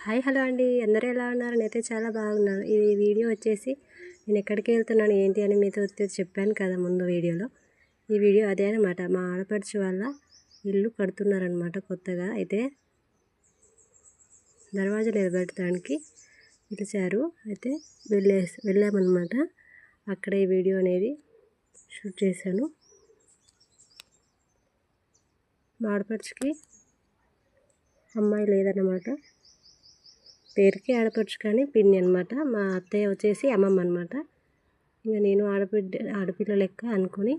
Hi hello అండి, అందరూ ఎలా ఉన్నారు? నేనైతే చాలా బాగున్నాను. ఈ వీడియో వచ్చేసి నేను ఎక్కడికి వెళ్తున్నాను ఏంటి అని మీతో చెప్పాను కదా ముందు వీడియోలో. ఈ వీడియో అదే అనమాట. మా ఆడపడుచు వాళ్ళ ఇల్లు కడుతున్నారనమాట కొత్తగా. అయితే దర్వాజా నిలబెట్టడానికి పిలిచారు. అయితే వెళ్ళామన్నమాట. అక్కడ ఈ వీడియో అనేది షూట్ చేశాను. మా ఆడపడుచుకి అమ్మాయి లేదన్నమాట. పేరుకి ఆడపడుచు కానీ పిన్ని అనమాట. మా అత్తయ్య వచ్చేసి అమ్మమ్మ అనమాట. ఇంకా నేను ఆడపిల్ల లెక్క అనుకుని,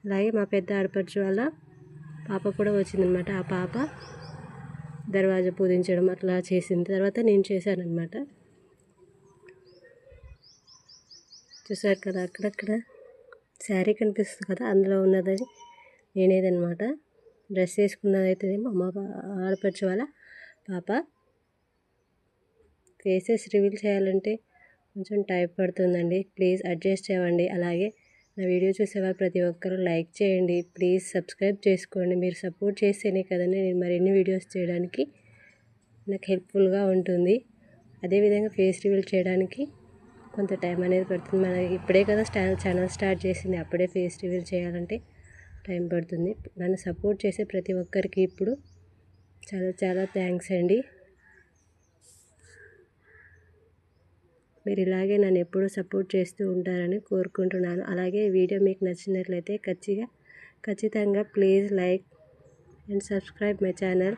అలాగే మా పెద్ద ఆడపడుచు వాళ్ళ పాప కూడా వచ్చిందనమాట. ఆ పాప దర్వాజా పూజించడం అట్లా చేసిన తర్వాత నేను చేశానమాట. చూసారు కదా, అక్కడక్కడ శారీ కనిపిస్తుంది కదా, అందులో ఉన్నది నేనేదనమాట. డ్రెస్ వేసుకున్నదైతే మా ఆడపడుచు వాళ్ళ పాప. ఫేసెస్ రివీల్ చేయాలంటే కొంచెం టైం పడుతుందండి, ప్లీజ్ అడ్జస్ట్ అవ్వండి. అలాగే నా వీడియో చూసేవారు ప్రతి ఒక్కరూ లైక్ చేయండి, ప్లీజ్ సబ్స్క్రైబ్ చేసుకోండి. మీరు సపోర్ట్ చేస్తేనే కదండి నేను మరిన్ని వీడియోస్ చేయడానికి నాకు హెల్ప్ఫుల్గా ఉంటుంది. అదేవిధంగా ఫేస్ రివీల్ చేయడానికి కొంత టైం అనేది పడుతుంది. మన ఇప్పుడే కదా ఛానల్ స్టార్ట్ చేసింది, అప్పుడే ఫేస్ రివీల్ చేయాలంటే టైం పడుతుంది. నన్ను సపోర్ట్ చేసే ప్రతి ఒక్కరికి ఇప్పుడు చాలా చాలా థ్యాంక్స్ అండి. మీరు ఇలాగే నన్ను ఎప్పుడూ సపోర్ట్ చేస్తూ ఉంటారని కోరుకుంటున్నాను. అలాగే వీడియో మీకు నచ్చినట్లయితే ఖచ్చితంగా please like and subscribe my channel.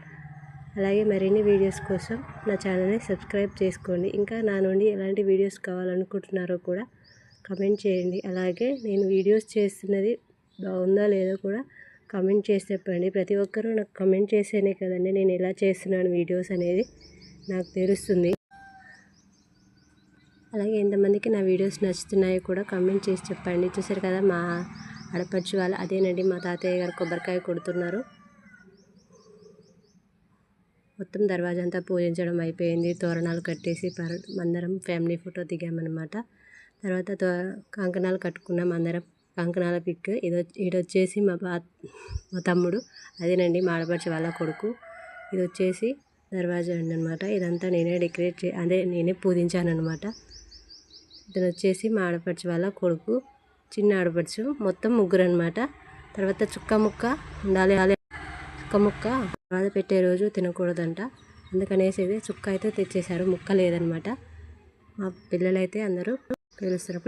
అలాగే మరిన్ని వీడియోస్ కోసం నా ఛానల్ని సబ్స్క్రైబ్ చేసుకోండి. ఇంకా నా నుండి ఎలాంటి వీడియోస్ కావాలనుకుంటున్నారో కూడా కమెంట్ చేయండి. అలాగే నేను వీడియోస్ చేస్తున్నది బాగుందా లేదో కూడా కమెంట్ చేసి చెప్పండి. ప్రతి ఒక్కరూ నాకు కమెంట్ చేస్తేనే కదండి నేను ఎలా చేస్తున్నాను వీడియోస్ అనేది నాకు తెలుస్తుంది. అలాగే ఎంతమందికి నా వీడియోస్ నచ్చుతున్నాయో కూడా కామెంట్ చేసి చెప్పండి. చూసారు కదా, మా ఆడపడుచు వాళ్ళు అదేనండి మా తాతయ్య గారు కొబ్బరికాయ కొడుతున్నారు. మొత్తం దర్వాజా అంతా పూజించడం అయిపోయింది. తోరణాలు కట్టేసి అందరం ఫ్యామిలీ ఫోటో దిగామన్నమాట. తర్వాత కంకణాలు కట్టుకున్నాం అందరం. కంకణాల పిక్ ఈడొచ్చేసి మా తమ్ముడు, అదేనండి మా ఆడపడుచు వాళ్ళ కొడుకు. ఇది వచ్చేసి దర్వాజా అండి అనమాట. ఇదంతా నేనే నేనే పూజించాను అనమాట. ఇతను వచ్చేసి మా ఆడపడుచు వాళ్ళ కొడుకు, చిన్న ఆడపడుచు, మొత్తం ముగ్గురు అనమాట. తర్వాత చుక్క ముక్క ఉండాలి. చుక్క ముక్క బాధ పెట్టే రోజు తినకూడదంట, అందుకనేసి చుక్క అయితే తెచ్చేశారు, ముక్క లేదనమాట. మా పిల్లలైతే అందరూ పిలుస్తారు.